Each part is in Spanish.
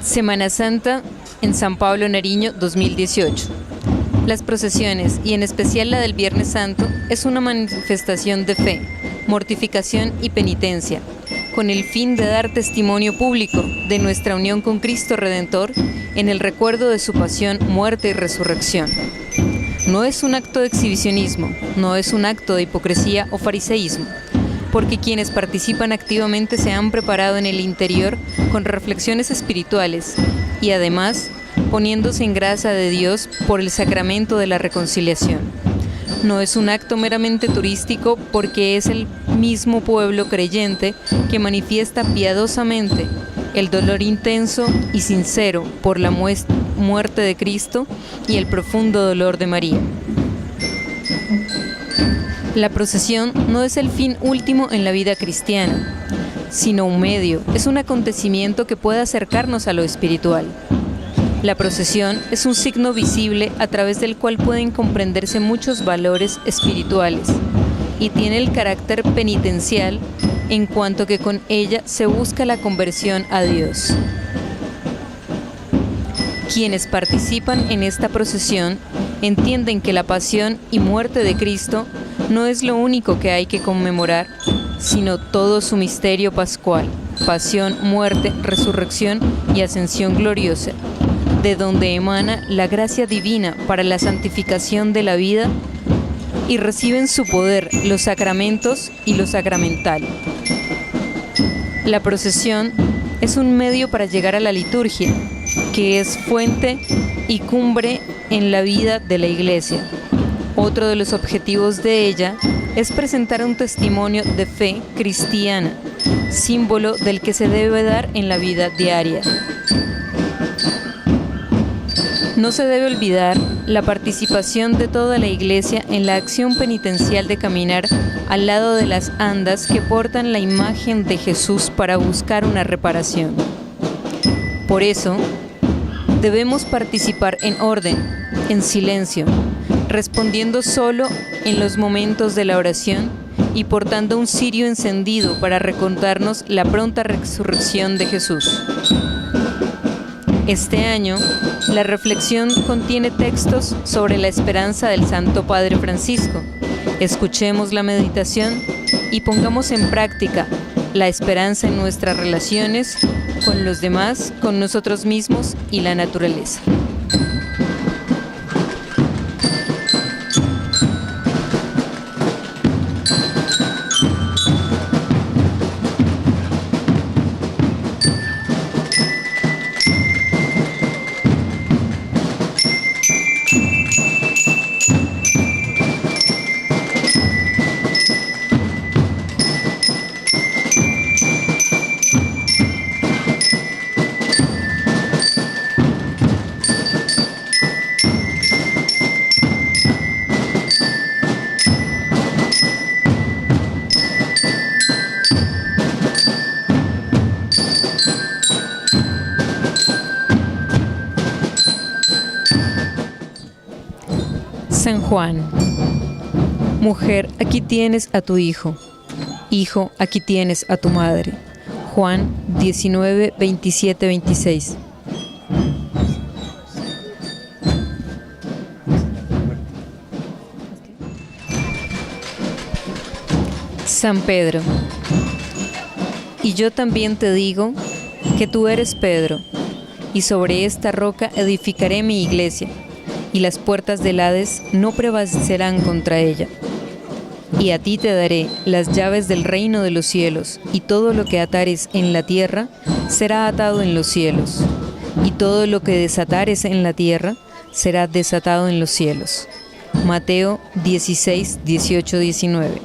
Semana Santa en San Pablo, Nariño, 2018. Las procesiones, y en especial la del Viernes Santo, es una manifestación de fe, mortificación y penitencia, con el fin de dar testimonio público de nuestra unión con Cristo Redentor en el recuerdo de su pasión, muerte y resurrección. No es un acto de exhibicionismo, no es un acto de hipocresía o fariseísmo, porque quienes participan activamente se han preparado en el interior con reflexiones espirituales y además poniéndose en gracia de Dios por el sacramento de la reconciliación. No es un acto meramente turístico porque es el mismo pueblo creyente que manifiesta piadosamente el dolor intenso y sincero por la muerte de Cristo y el profundo dolor de María. La procesión no es el fin último en la vida cristiana, sino un medio, es un acontecimiento que puede acercarnos a lo espiritual. La procesión es un signo visible a través del cual pueden comprenderse muchos valores espirituales y tiene el carácter penitencial en cuanto que con ella se busca la conversión a Dios. Quienes participan en esta procesión entienden que la pasión y muerte de Cristo no es lo único que hay que conmemorar, sino todo su misterio pascual, pasión, muerte, resurrección y ascensión gloriosa, de donde emana la gracia divina para la santificación de la vida y reciben su poder los sacramentos y lo sacramental. La procesión es un medio para llegar a la liturgia, que es fuente y cumbre en la vida de la Iglesia. Otro de los objetivos de ella es presentar un testimonio de fe cristiana, símbolo del que se debe dar en la vida diaria. No se debe olvidar la participación de toda la Iglesia en la acción penitencial de caminar al lado de las andas que portan la imagen de Jesús para buscar una reparación. Por eso, debemos participar en orden, en silencio, respondiendo solo en los momentos de la oración y portando un cirio encendido para recordarnos la pronta resurrección de Jesús. Este año, la reflexión contiene textos sobre la esperanza del Santo Padre Francisco. Escuchemos la meditación y pongamos en práctica la esperanza en nuestras relaciones con los demás, con nosotros mismos y la naturaleza. San Juan. Mujer, aquí tienes a tu hijo. Hijo, aquí tienes a tu madre. Juan 19, 27, 26. San Pedro. Y yo también te digo que tú eres Pedro, y sobre esta roca edificaré mi iglesia, y las puertas del Hades no prevalecerán contra ella. Y a ti te daré las llaves del reino de los cielos, y todo lo que atares en la tierra será atado en los cielos, y todo lo que desatares en la tierra será desatado en los cielos. Mateo 16, 18, 19.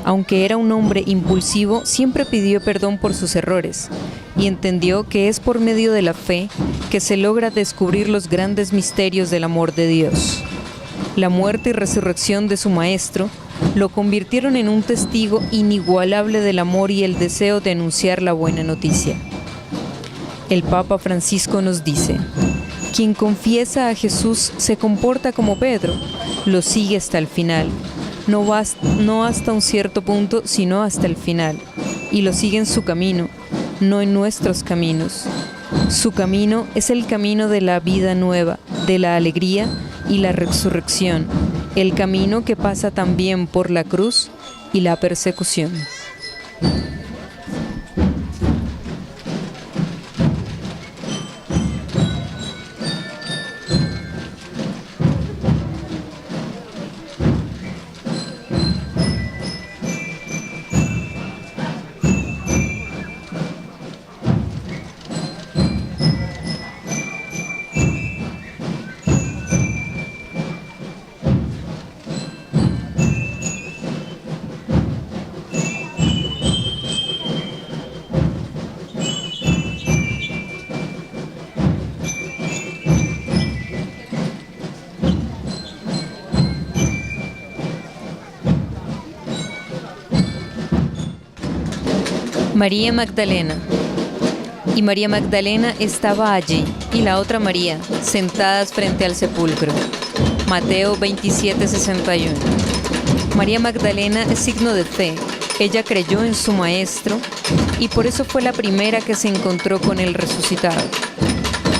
Aunque era un hombre impulsivo, siempre pidió perdón por sus errores y entendió que es por medio de la fe que se logra descubrir los grandes misterios del amor de Dios. La muerte y resurrección de su maestro lo convirtieron en un testigo inigualable del amor y el deseo de anunciar la buena noticia. El Papa Francisco nos dice: quien confiesa a Jesús se comporta como Pedro, lo sigue hasta el final. No hasta un cierto punto, sino hasta el final, y lo sigue en su camino, no en nuestros caminos. Su camino es el camino de la vida nueva, de la alegría y la resurrección, el camino que pasa también por la cruz y la persecución. María Magdalena. Y María Magdalena estaba allí, y la otra María, sentadas frente al sepulcro. Mateo 27:61. María Magdalena es signo de fe. Ella creyó en su Maestro, y por eso fue la primera que se encontró con el resucitado.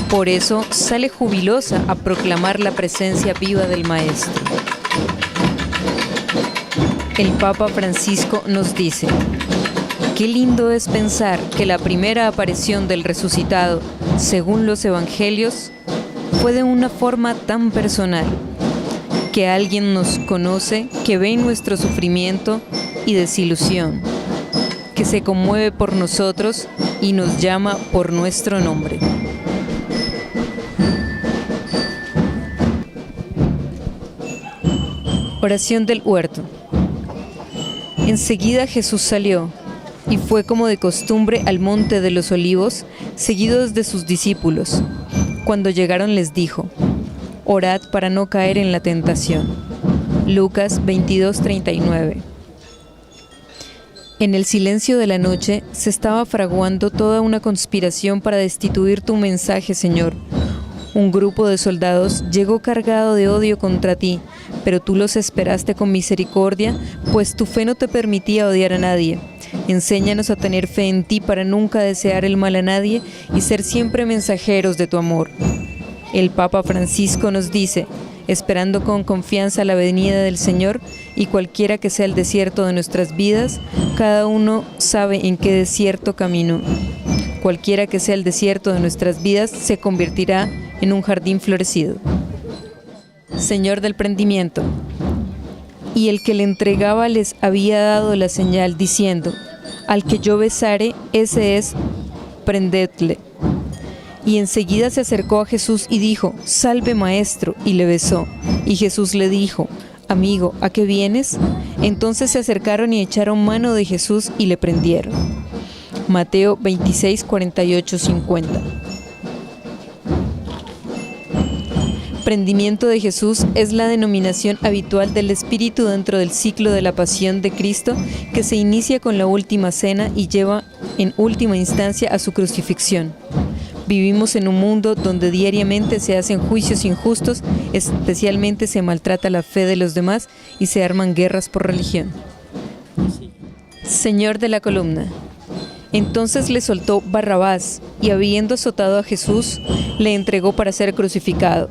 Por eso sale jubilosa a proclamar la presencia viva del Maestro. El Papa Francisco nos dice: qué lindo es pensar que la primera aparición del resucitado, según los evangelios, fue de una forma tan personal, que alguien nos conoce, que ve nuestro sufrimiento y desilusión, que se conmueve por nosotros y nos llama por nuestro nombre. Oración del huerto. Enseguida Jesús salió y fue como de costumbre al monte de los olivos, seguidos de sus discípulos. Cuando llegaron les dijo: orad para no caer en la tentación. Lucas 22:39. En el silencio de la noche se estaba fraguando toda una conspiración para destituir tu mensaje, Señor. Un grupo de soldados llegó cargado de odio contra ti, pero tú los esperaste con misericordia, pues tu fe no te permitía odiar a nadie. Enséñanos a tener fe en ti para nunca desear el mal a nadie y ser siempre mensajeros de tu amor. El Papa Francisco nos dice: esperando con confianza la venida del Señor, y cualquiera que sea el desierto de nuestras vidas, cada uno sabe en qué desierto caminó. Cualquiera que sea el desierto de nuestras vidas se convertirá en un jardín florecido. Señor del prendimiento. Y el que le entregaba les había dado la señal, diciendo: al que yo besare, ese es, prendedle. Y enseguida se acercó a Jesús y dijo: salve, Maestro, y le besó. Y Jesús le dijo: amigo, ¿a qué vienes? Entonces se acercaron y echaron mano de Jesús y le prendieron. Mateo 26:48-50. Prendimiento de Jesús es la denominación habitual del Espíritu dentro del ciclo de la pasión de Cristo, que se inicia con la última cena y lleva en última instancia a su crucifixión. Vivimos en un mundo donde diariamente se hacen juicios injustos, especialmente se maltrata la fe de los demás y se arman guerras por religión. Señor de la columna. Entonces le soltó Barrabás, y habiendo azotado a Jesús, le entregó para ser crucificado.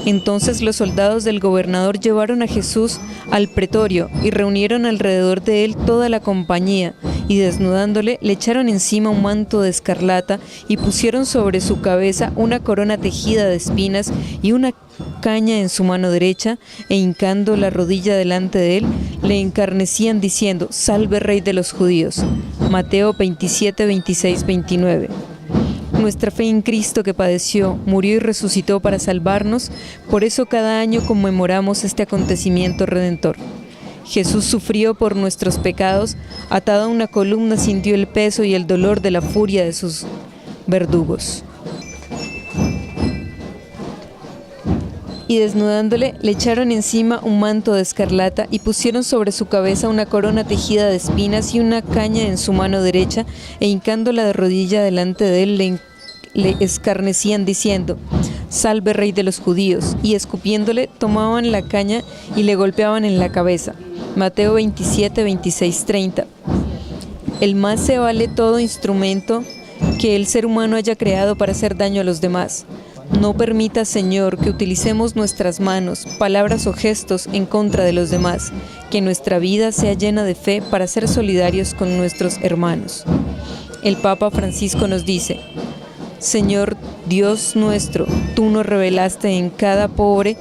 Entonces los soldados del gobernador llevaron a Jesús al pretorio y reunieron alrededor de él toda la compañía, y desnudándole le echaron encima un manto de escarlata y pusieron sobre su cabeza una corona tejida de espinas y una caña en su mano derecha, e hincando la rodilla delante de él, le encarnecían diciendo: salve, Rey de los judíos. Mateo 27:26-29. Nuestra fe en Cristo, que padeció, murió y resucitó para salvarnos, por eso cada año conmemoramos este acontecimiento redentor. Jesús sufrió por nuestros pecados, atado a una columna sintió el peso y el dolor de la furia de sus verdugos. Y desnudándole, le echaron encima un manto de escarlata y pusieron sobre su cabeza una corona tejida de espinas y una caña en su mano derecha, e hincándola de rodilla delante de él, le escarnecían diciendo: salve, Rey de los judíos. Y escupiéndole, tomaban la caña y le golpeaban en la cabeza. Mateo 27:26-30. El más se vale todo instrumento que el ser humano haya creado para hacer daño a los demás. No permita, Señor, que utilicemos nuestras manos, palabras o gestos en contra de los demás, que nuestra vida sea llena de fe para ser solidarios con nuestros hermanos. El Papa Francisco nos dice: Señor Dios nuestro, tú nos revelaste en cada pobre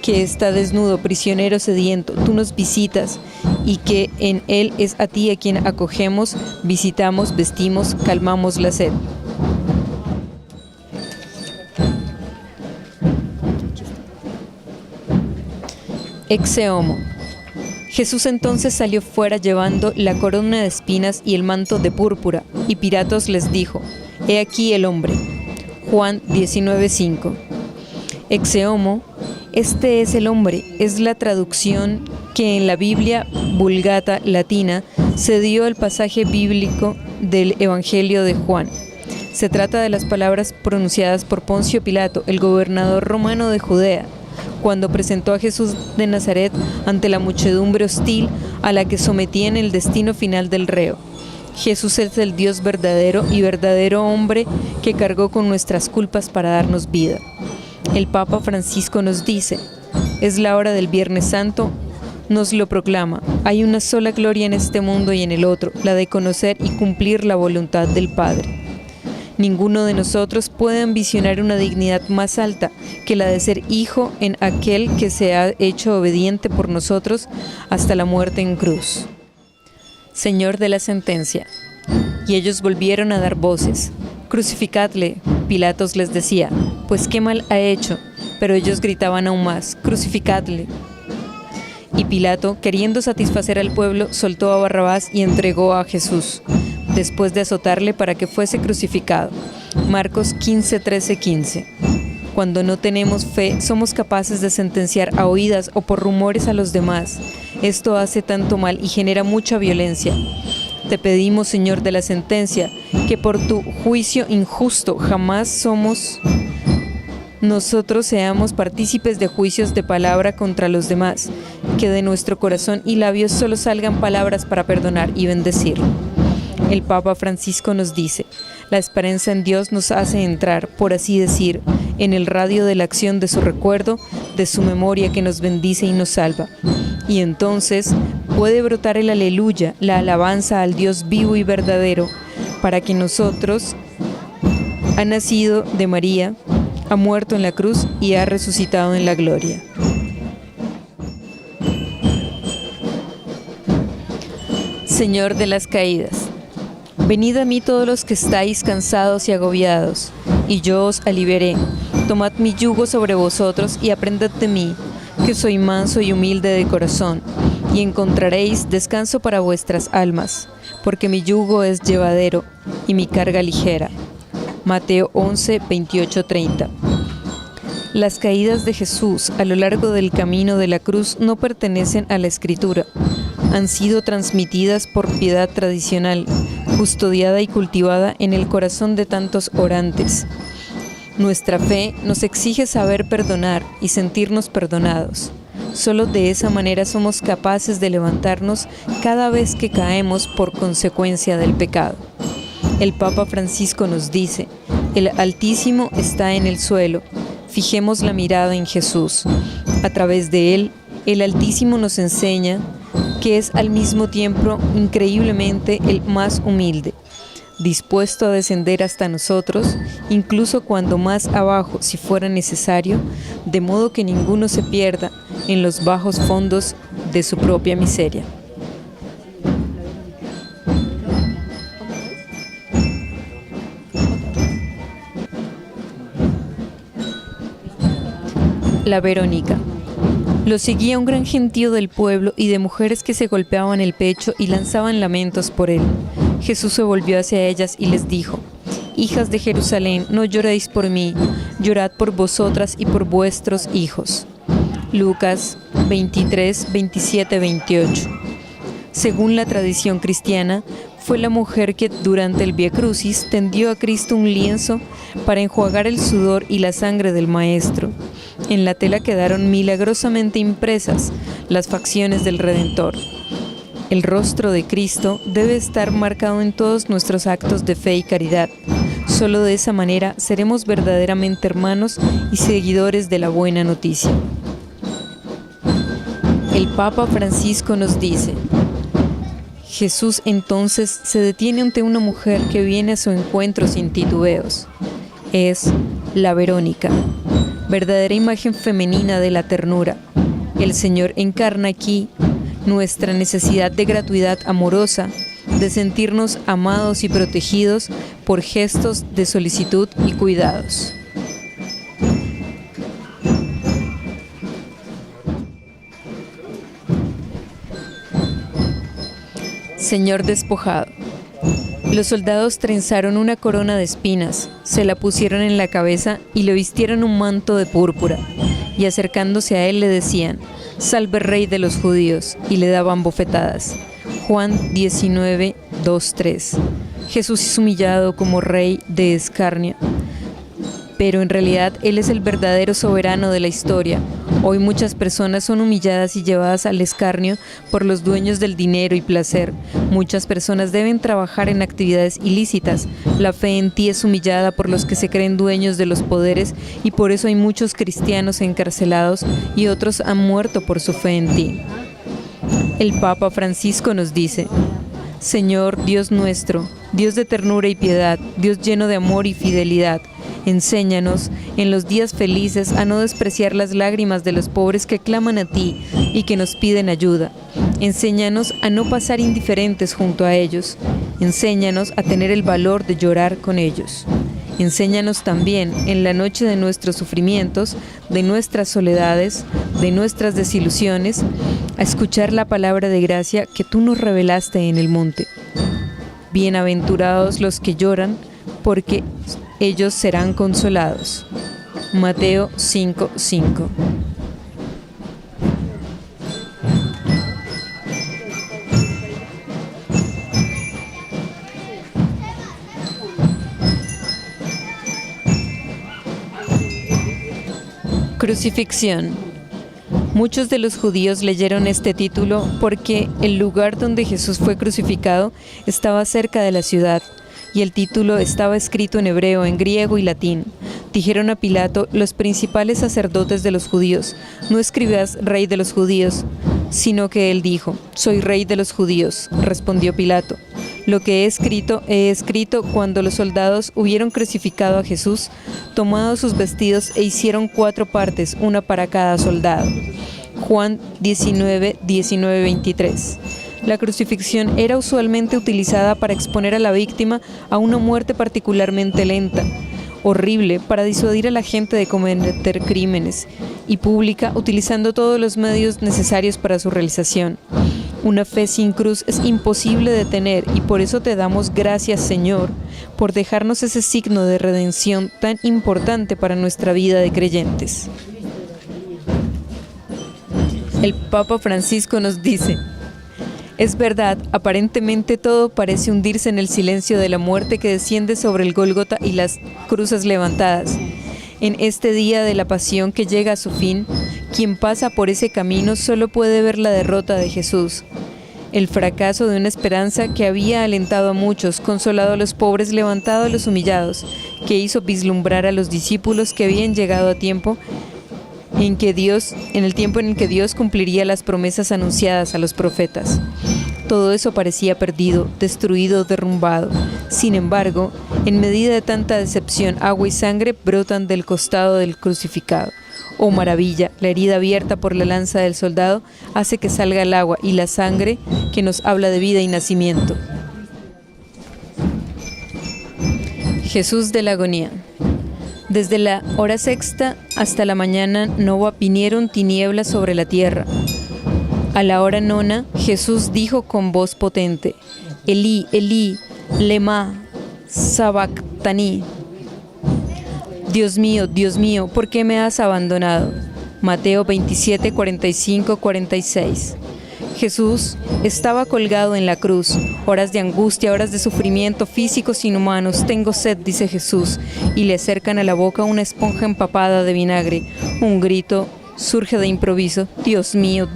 que está desnudo, prisionero, sediento. Tú nos visitas y que en él es a ti a quien acogemos, visitamos, vestimos, calmamos la sed. Ecce homo. Jesús entonces salió fuera llevando la corona de espinas y el manto de púrpura, y Pilatos les dijo: He aquí el hombre. Juan 19:5. Ecce homo, este es el hombre, es la traducción que en la Biblia Vulgata latina se dio al pasaje bíblico del Evangelio de Juan. Se trata de las palabras pronunciadas por Poncio Pilato, el gobernador romano de Judea, cuando presentó a Jesús de Nazaret ante la muchedumbre hostil a la que sometían el destino final del reo. Jesús es el Dios verdadero y verdadero hombre que cargó con nuestras culpas para darnos vida. El Papa Francisco nos dice: es la hora del Viernes Santo, nos lo proclama. Hay una sola gloria en este mundo y en el otro, la de conocer y cumplir la voluntad del Padre. Ninguno de nosotros puede ambicionar una dignidad más alta que la de ser hijo en aquel que se ha hecho obediente por nosotros hasta la muerte en cruz. Señor de la sentencia. Y ellos volvieron a dar voces: crucificadle. Pilatos les decía: pues qué mal ha hecho. Pero ellos gritaban aún más: crucificadle. Y Pilato, queriendo satisfacer al pueblo, soltó a Barrabás y entregó a Jesús, después de azotarle para que fuese crucificado. Marcos 15:13-15. Cuando no tenemos fe, somos capaces de sentenciar a oídas o por rumores a los demás. Esto hace tanto mal y genera mucha violencia. Te pedimos, Señor de la sentencia, que por tu juicio injusto jamás nosotros seamos partícipes de juicios de palabra contra los demás, que de nuestro corazón y labios solo salgan palabras para perdonar y bendecir. El Papa Francisco nos dice: la esperanza en Dios nos hace entrar, por así decir, en el radio de la acción de su recuerdo, de su memoria que nos bendice y nos salva. Y entonces puede brotar el aleluya, la alabanza al Dios vivo y verdadero, para que nosotros ha nacido de María, ha muerto en la cruz y ha resucitado en la gloria. Señor de las caídas. Venid a mí todos los que estáis cansados y agobiados, y yo os aliviaré. Tomad mi yugo sobre vosotros y aprended de mí, que soy manso y humilde de corazón, y encontraréis descanso para vuestras almas, porque mi yugo es llevadero y mi carga ligera. Mateo 11:28-30. Las caídas de Jesús a lo largo del camino de la cruz no pertenecen a la Escritura. Han sido transmitidas por piedad tradicional, custodiada y cultivada en el corazón de tantos orantes. Nuestra fe nos exige saber perdonar y sentirnos perdonados. Solo de esa manera somos capaces de levantarnos cada vez que caemos por consecuencia del pecado. El Papa Francisco nos dice: el Altísimo está en el suelo. Fijemos la mirada en Jesús. A través de él, el Altísimo nos enseña que es al mismo tiempo increíblemente el más humilde, dispuesto a descender hasta nosotros, incluso cuando más abajo, si fuera necesario, de modo que ninguno se pierda en los bajos fondos de su propia miseria. La Verónica. Lo seguía un gran gentío del pueblo y de mujeres que se golpeaban el pecho y lanzaban lamentos por él. Jesús se volvió hacia ellas y les dijo: hijas de Jerusalén, no lloréis por mí, llorad por vosotras y por vuestros hijos. Lucas 23:27-28. Según la tradición cristiana, fue la mujer que durante el Vía Crucis tendió a Cristo un lienzo para enjuagar el sudor y la sangre del Maestro. En la tela quedaron milagrosamente impresas las facciones del Redentor. El rostro de Cristo debe estar marcado en todos nuestros actos de fe y caridad. Solo de esa manera seremos verdaderamente hermanos y seguidores de la buena noticia. El Papa Francisco nos dice: Jesús entonces se detiene ante una mujer que viene a su encuentro sin titubeos. Es la Verónica, verdadera imagen femenina de la ternura. El Señor encarna aquí nuestra necesidad de gratuidad amorosa, de sentirnos amados y protegidos por gestos de solicitud y cuidados. Señor despojado. Los soldados trenzaron una corona de espinas, se la pusieron en la cabeza y le vistieron un manto de púrpura, y acercándose a él le decían: «Salve Rey de los judíos», y le daban bofetadas. Juan 19, 2, 3. Jesús es humillado como rey de escarnio, pero en realidad Él es el verdadero soberano de la historia. Hoy muchas personas son humilladas y llevadas al escarnio por los dueños del dinero y placer. Muchas personas deben trabajar en actividades ilícitas. La fe en ti es humillada por los que se creen dueños de los poderes, y por eso hay muchos cristianos encarcelados y otros han muerto por su fe en ti. El Papa Francisco nos dice: Señor Dios nuestro, Dios de ternura y piedad, Dios lleno de amor y fidelidad, enséñanos en los días felices a no despreciar las lágrimas de los pobres que claman a ti y que nos piden ayuda. Enséñanos a no pasar indiferentes junto a ellos. Enséñanos a tener el valor de llorar con ellos. Enséñanos también en la noche de nuestros sufrimientos, de nuestras soledades, de nuestras desilusiones, a escuchar la palabra de gracia que tú nos revelaste en el monte. Bienaventurados los que lloran, porque ellos serán consolados. Mateo 5:5. Crucifixión. Muchos de los judíos leyeron este título porque el lugar donde Jesús fue crucificado estaba cerca de la ciudad, y el título estaba escrito en hebreo, en griego y latín. Dijeron a Pilato los principales sacerdotes de los judíos: «No escribas Rey de los judíos», sino que él dijo: «Soy Rey de los judíos». Respondió Pilato: «Lo que he escrito». Cuando los soldados hubieron crucificado a Jesús, tomado sus vestidos e hicieron 4 partes, una para cada soldado. Juan 19, 23. La crucifixión era usualmente utilizada para exponer a la víctima a una muerte particularmente lenta, horrible, para disuadir a la gente de cometer crímenes, y pública, utilizando todos los medios necesarios para su realización. Una fe sin cruz es imposible de tener, y por eso te damos gracias, Señor, por dejarnos ese signo de redención tan importante para nuestra vida de creyentes. El Papa Francisco nos dice: es verdad, aparentemente todo parece hundirse en el silencio de la muerte que desciende sobre el Gólgota y las cruces levantadas. En este día de la pasión que llega a su fin, quien pasa por ese camino solo puede ver la derrota de Jesús, el fracaso de una esperanza que había alentado a muchos, consolado a los pobres, levantado a los humillados, que hizo vislumbrar a los discípulos que habían llegado a tiempo en el tiempo en el que Dios cumpliría las promesas anunciadas a los profetas. Todo eso parecía perdido, destruido, derrumbado. Sin embargo, en medida de tanta decepción, agua y sangre brotan del costado del crucificado. ¡Oh maravilla! La herida abierta por la lanza del soldado hace que salga el agua y la sangre que nos habla de vida y nacimiento. Jesús de la agonía. Desde la hora sexta hasta la mañana nova vinieron tinieblas sobre la tierra. A la hora nona, Jesús dijo con voz potente: Elí, Elí, lema sabactani. Dios mío, ¿por qué me has abandonado? Mateo 27, 45, 46. Jesús estaba colgado en la cruz. Horas de angustia, horas de sufrimiento físicos inhumanos. «Tengo sed», dice Jesús, y le acercan a la boca una esponja empapada de vinagre. Un grito surge de improviso: Dios mío,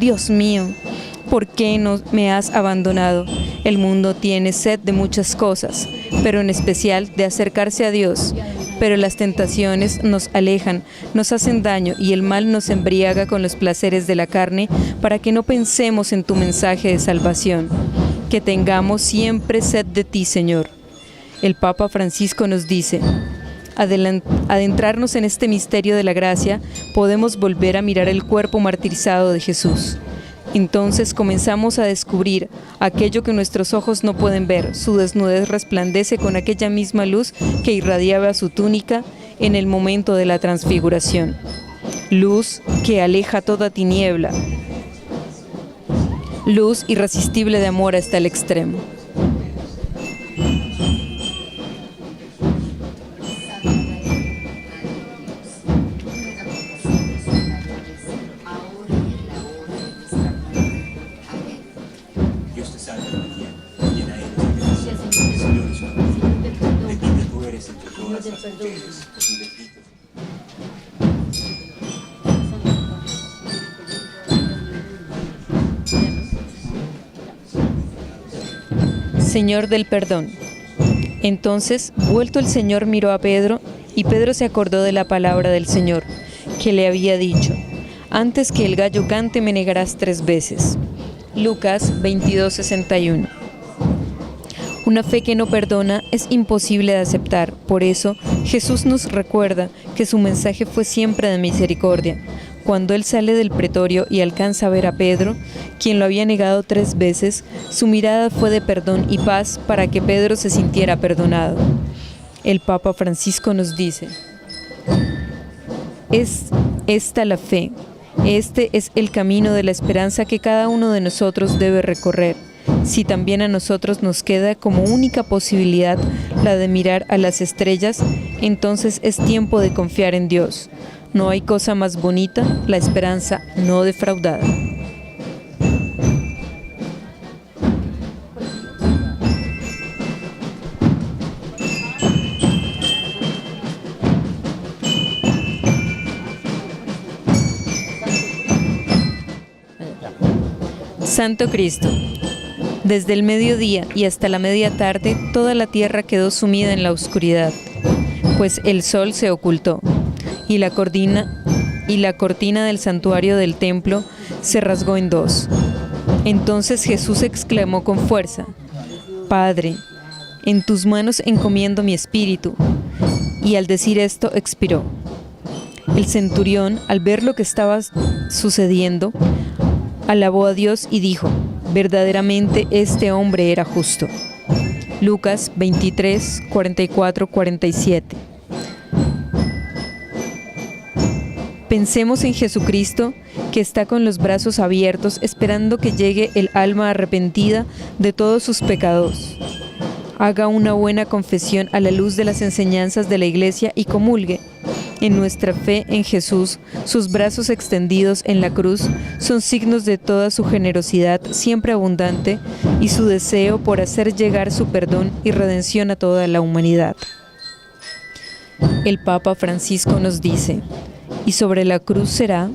¿Por qué no me has abandonado? El mundo tiene sed de muchas cosas, pero en especial de acercarse a Dios. Pero las tentaciones nos alejan, nos hacen daño y el mal nos embriaga con los placeres de la carne para que no pensemos en tu mensaje de salvación. Que tengamos siempre sed de ti, Señor. El Papa Francisco nos dice: adentrarnos en este misterio de la gracia, podemos volver a mirar el cuerpo martirizado de Jesús. Entonces comenzamos a descubrir aquello que nuestros ojos no pueden ver. Su desnudez resplandece con aquella misma luz que irradiaba su túnica en el momento de la transfiguración. Luz que aleja toda tiniebla. Luz irresistible de amor hasta el extremo. Señor del perdón. Entonces, vuelto el Señor, miró a Pedro, y Pedro se acordó de la palabra del Señor, que le había dicho: antes que el gallo cante me negarás 3 veces. Lucas 22:61. Una fe que no perdona es imposible de aceptar. Por eso, Jesús nos recuerda que su mensaje fue siempre de misericordia. Cuando él sale del pretorio y alcanza a ver a Pedro, quien lo había negado 3 veces, su mirada fue de perdón y paz para que Pedro se sintiera perdonado. El Papa Francisco nos dice: es esta la fe, este es el camino de la esperanza que cada uno de nosotros debe recorrer. Si también a nosotros nos queda como única posibilidad la de mirar a las estrellas, entonces es tiempo de confiar en Dios. No hay cosa más bonita, la esperanza no defraudada. Santo Cristo. Desde el mediodía y hasta la media tarde, toda la tierra quedó sumida en la oscuridad, pues el sol se ocultó, y la cortina del santuario del templo se rasgó en 2. Entonces Jesús exclamó con fuerza: Padre, en tus manos encomiendo mi espíritu. Y al decir esto expiró. El centurión, al ver lo que estaba sucediendo, alabó a Dios y dijo: verdaderamente este hombre era justo. Lucas 23, 44, 47. Pensemos en Jesucristo, que está con los brazos abiertos esperando que llegue el alma arrepentida de todos sus pecados. Haga una buena confesión a la luz de las enseñanzas de la Iglesia y comulgue. En nuestra fe en Jesús, sus brazos extendidos en la cruz son signos de toda su generosidad siempre abundante y su deseo por hacer llegar su perdón y redención a toda la humanidad. El Papa Francisco nos dice: y sobre la cruz será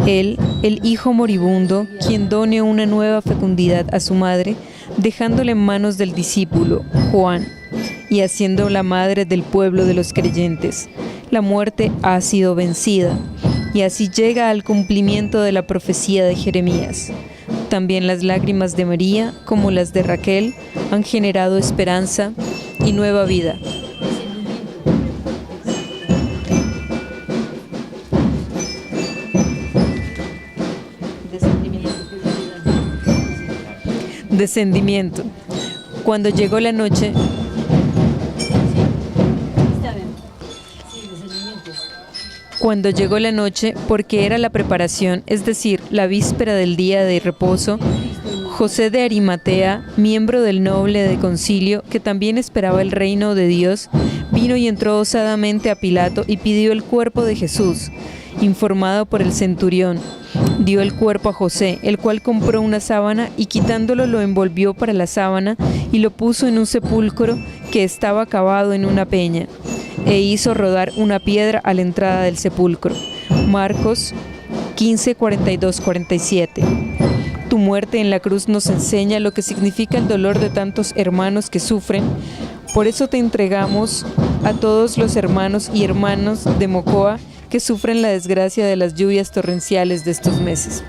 Él, el Hijo moribundo, quien done una nueva fecundidad a su madre, dejándole en manos del discípulo, Juan, y haciéndola madre del pueblo de los creyentes. La muerte ha sido vencida, y así llega al cumplimiento de la profecía de Jeremías. También las lágrimas de María, como las de Raquel, han generado esperanza y nueva vida. Descendimiento. Cuando llegó la noche, porque era la preparación, es decir, la víspera del día de reposo, José de Arimatea, miembro del noble de concilio, que también esperaba el reino de Dios, vino y entró osadamente a Pilato y pidió el cuerpo de Jesús. Informado por el centurión, dio el cuerpo a José, el cual compró una sábana y quitándolo lo envolvió para la sábana y lo puso en un sepulcro que estaba cavado en una peña, e hizo rodar una piedra a la entrada del sepulcro. Marcos 15, 42, 47. Tu muerte en la cruz nos enseña lo que significa el dolor de tantos hermanos que sufren. Por eso te entregamos a todos los hermanos y hermanas de Mocoa que sufren la desgracia de las lluvias torrenciales de estos meses.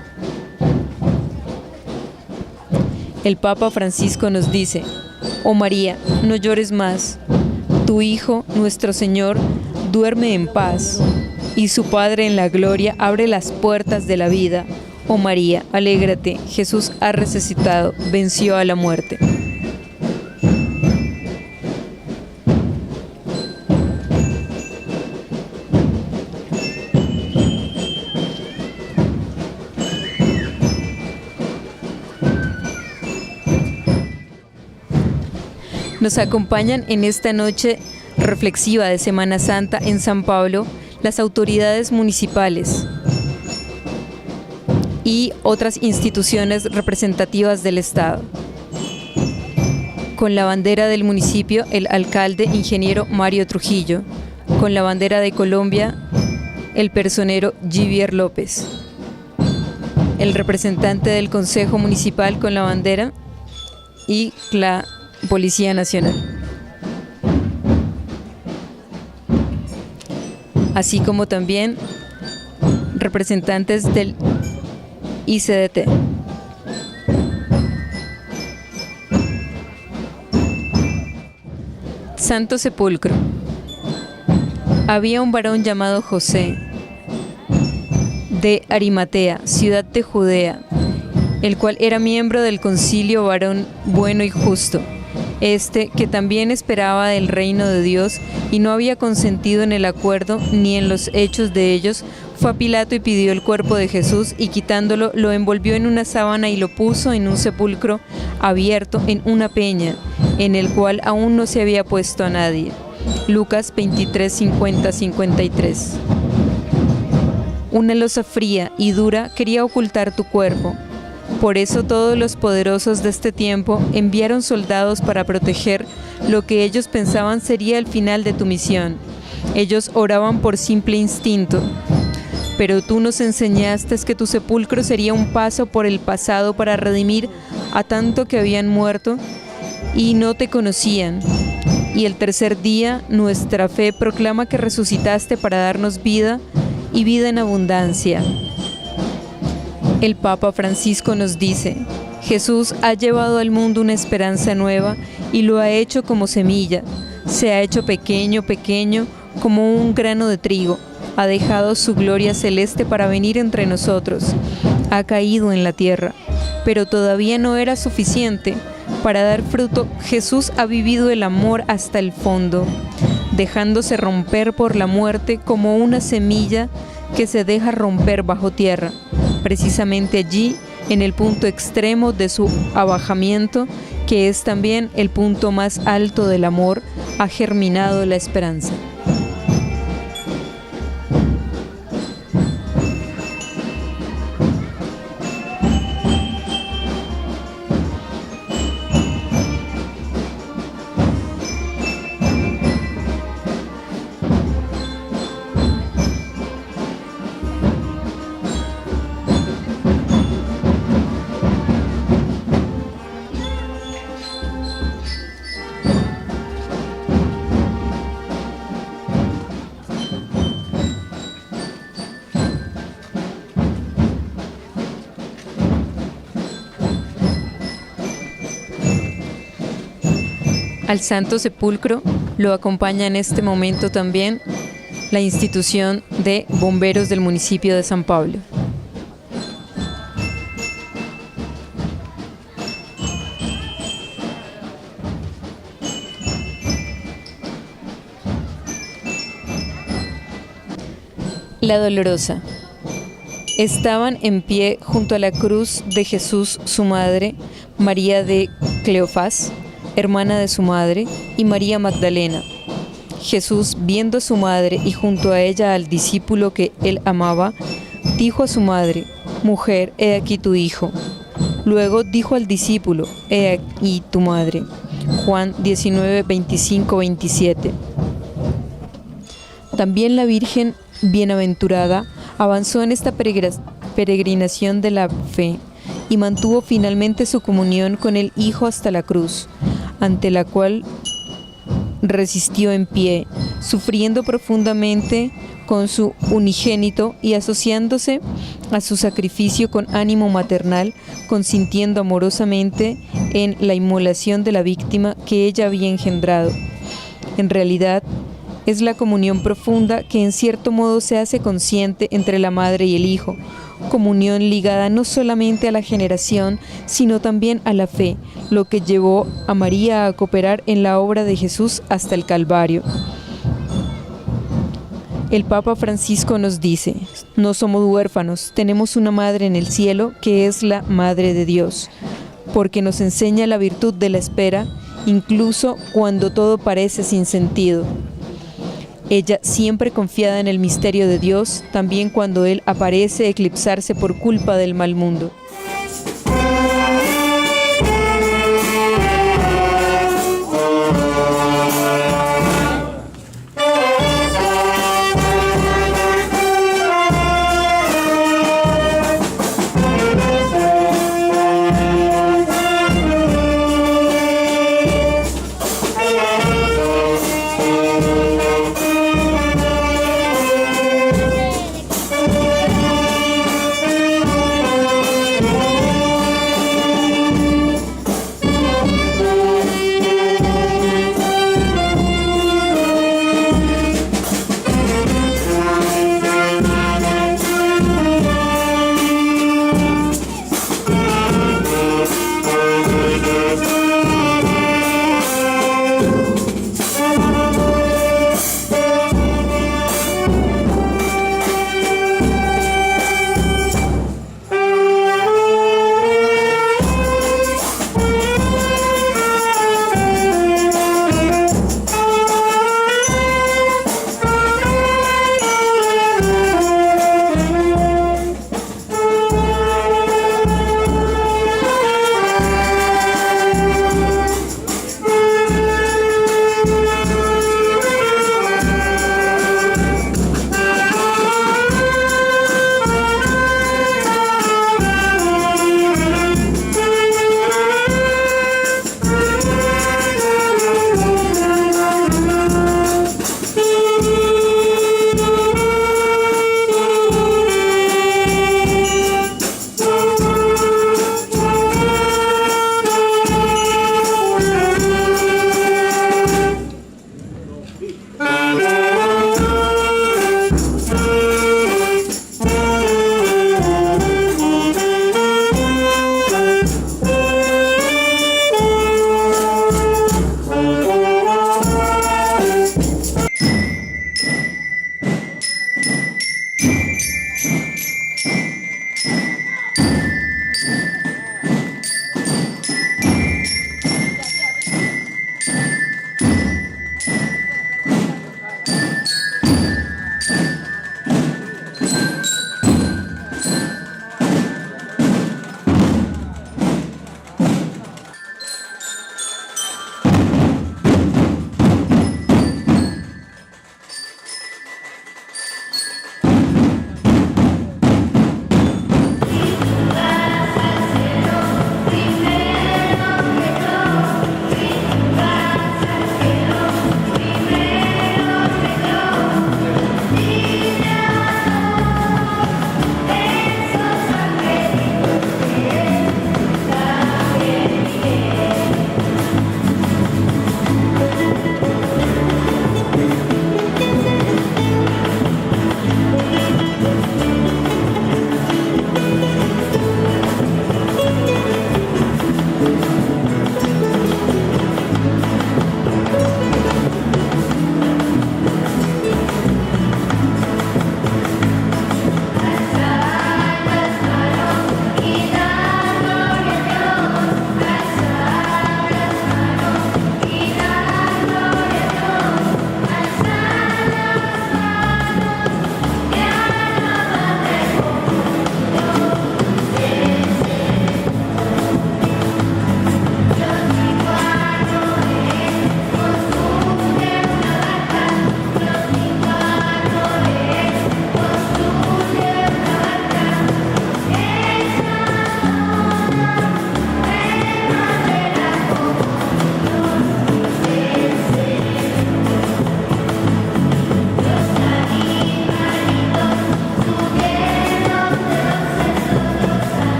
El Papa Francisco nos dice: oh María, no llores más. Tu Hijo, nuestro Señor, duerme en paz, y su Padre en la gloria abre las puertas de la vida. Oh María, alégrate, Jesús ha resucitado, venció a la muerte. Nos acompañan en esta noche reflexiva de Semana Santa en San Pablo las autoridades municipales y otras instituciones representativas del Estado. Con la bandera del municipio, el alcalde ingeniero Mario Trujillo. Con la bandera de Colombia, el personero Givier López. El representante del Consejo Municipal con la bandera y la Policía Nacional. Así como también representantes del ICDT. Santo Sepulcro. Había un varón llamado José, de Arimatea, ciudad de Judea, el cual era miembro del concilio, varón bueno y justo. Que también esperaba del reino de Dios y no había consentido en el acuerdo ni en los hechos de ellos, fue a Pilato y pidió el cuerpo de Jesús, y quitándolo lo envolvió en una sábana y lo puso en un sepulcro abierto en una peña, en el cual aún no se había puesto a nadie. Lucas 23, 50, 53. Una losa fría y dura quería ocultar tu cuerpo. Por eso todos los poderosos de este tiempo enviaron soldados para proteger lo que ellos pensaban sería el final de tu misión. Ellos oraban por simple instinto. Pero tú nos enseñaste que tu sepulcro sería un paso por el pasado para redimir a tanto que habían muerto y no te conocían. Y el tercer día nuestra fe proclama que resucitaste para darnos vida y vida en abundancia. El Papa Francisco nos dice: Jesús ha llevado al mundo una esperanza nueva y lo ha hecho como semilla. Se ha hecho pequeño, pequeño, como un grano de trigo. Ha dejado su gloria celeste para venir entre nosotros. Ha caído en la tierra, pero todavía no era suficiente. Para dar fruto, Jesús ha vivido el amor hasta el fondo, dejándose romper por la muerte como una semilla que se deja romper bajo tierra. Precisamente allí, en el punto extremo de su abajamiento, que es también el punto más alto del amor, ha germinado la esperanza. Al Santo Sepulcro lo acompaña en este momento también la institución de bomberos del municipio de San Pablo. La Dolorosa. Estaban en pie junto a la cruz de Jesús su madre, María de Cleofás, hermana de su madre, y María Magdalena. Jesús, viendo a su madre y junto a ella al discípulo que él amaba, dijo a su madre: «Mujer, he aquí tu hijo». Luego dijo al discípulo: «He aquí tu madre». Juan 19, 25, 27. También la Virgen bienaventurada avanzó en esta peregrinación de la fe y mantuvo finalmente su comunión con el Hijo hasta la cruz, ante la cual resistió en pie, sufriendo profundamente con su unigénito y asociándose a su sacrificio con ánimo maternal, consintiendo amorosamente en la inmolación de la víctima que ella había engendrado. En realidad, es la comunión profunda que en cierto modo se hace consciente entre la madre y el hijo, comunión ligada no solamente a la generación, sino también a la fe, lo que llevó a María a cooperar en la obra de Jesús hasta el Calvario. El Papa Francisco nos dice: no somos huérfanos, tenemos una madre en el cielo que es la Madre de Dios, porque nos enseña la virtud de la espera, incluso cuando todo parece sin sentido. Ella, siempre confiada en el misterio de Dios, también cuando Él aparece eclipsarse por culpa del mal mundo.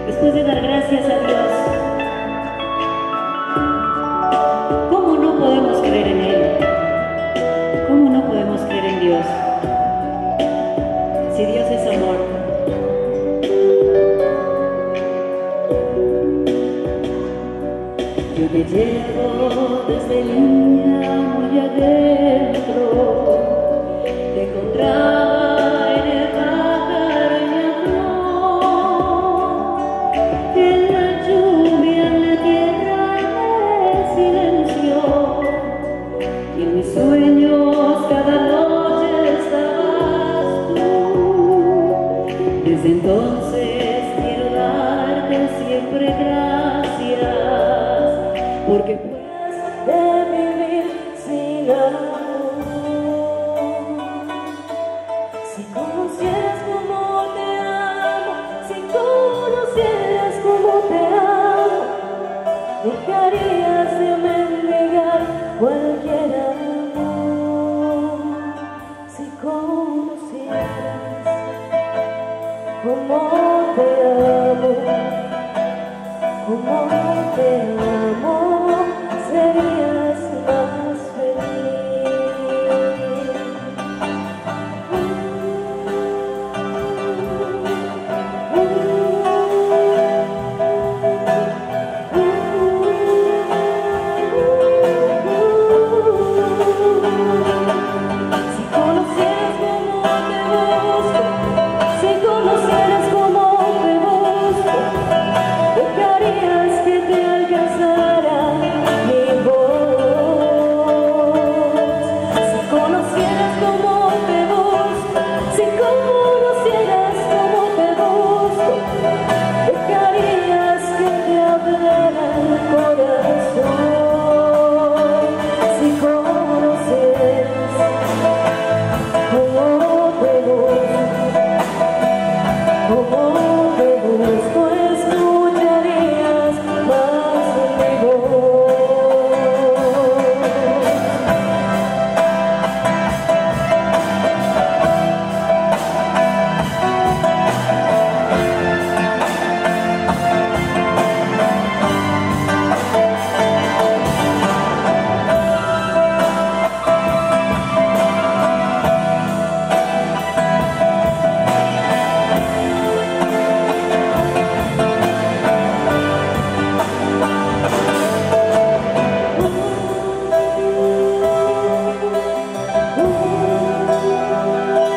después de dar gracias a Dios, ¿cómo no podemos creer en Él? ¿Cómo no podemos creer en Dios? Si Dios es amor. Yo te llevo desde niña muy adentro, te encontraba en el pájaro y la flor, en la lluvia, en la tierra, en el silencio, y en mis sueños cada noche estabas tú. Desde entonces quiero darte siempre gracias, porque puedes de vivir sin amor. Si conocieras cómo te amo, si conocieras cómo te amo, dejarías de mendigar cualquier amor. Si conocieras cómo te amo, cómo te amo, serías más feliz. Si conocieras cómo te busco, si conocieras cómo te busco, dejarías que te alcanzara mi voz. Si conocieras cómo te busco, si conocieras cómo te busco, dejarías que te hablara el corazón. Si conocieras cómo te busco, cómo